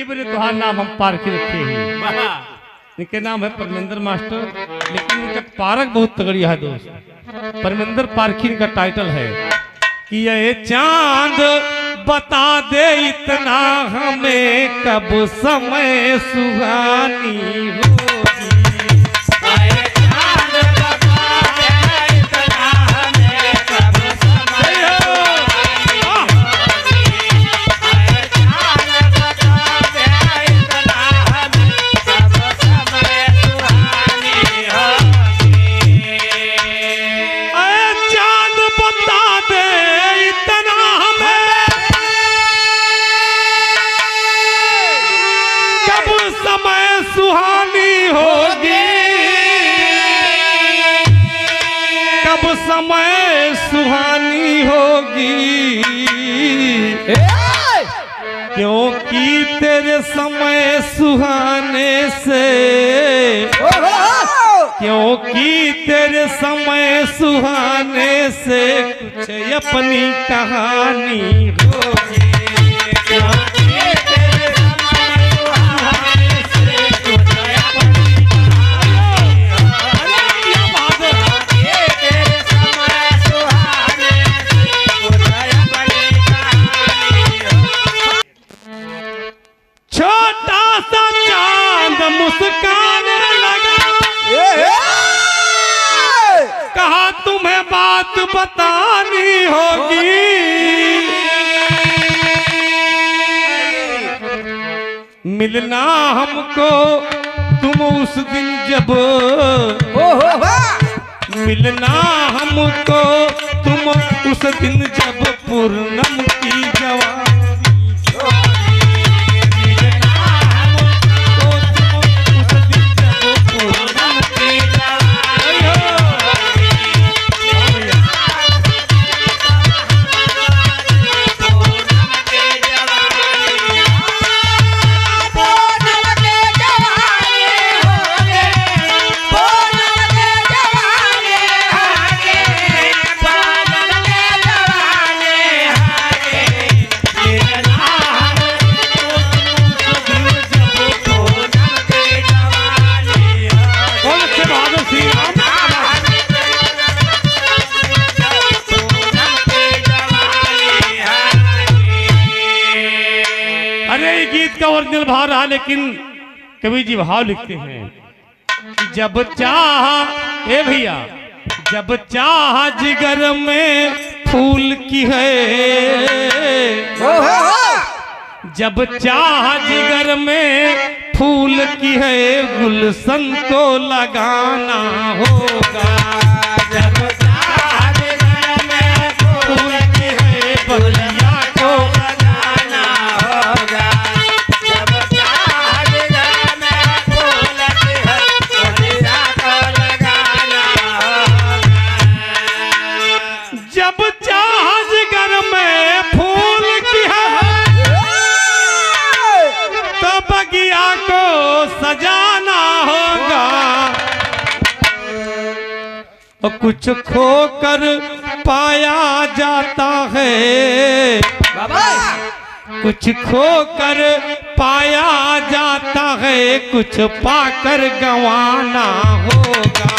बड़े तुहार नाम हम पारखी रखे हैं। इनके नाम है परमेंद्र मास्टर, लेकिन इनका पारक बहुत तगड़ी है दोस्त। परमेंद्र पारखी इनका टाइटल है कि ये चांद बता दे इतना हमें कब समय सुहानी होगी। सुहानी होगी, कब समय सुहानी होगी, क्योंकि तेरे समय सुहाने से, क्योंकि तेरे समय सुहाने से कुछ अपनी कहानी होगी। छोटा सा चांद मुस्काने लगा, कहा तुम्हें बात बतानी होगी। मिलना हमको तुम उस दिन जब, मिलना हमको तुम उस दिन जब पूर्णम की जवानी। गीत का ओरिजिनल भाव रहा, लेकिन कवि जी भाव लिखते हैं कि जब चाह, ए भैया, जब चाह जिगर में फूल की है, जब चाह जिगर में फूल की है गुलशन को लगाना होगा। जब चाह जिगर में फूल की है बलिया को लगाना होगा। जब चाह जिगर में फूल की है तो बगिया को सजाना होगा। और कुछ खोकर पाया जाता है, कुछ खोकर पाया जाता है, कुछ पाकर गंवाना होगा।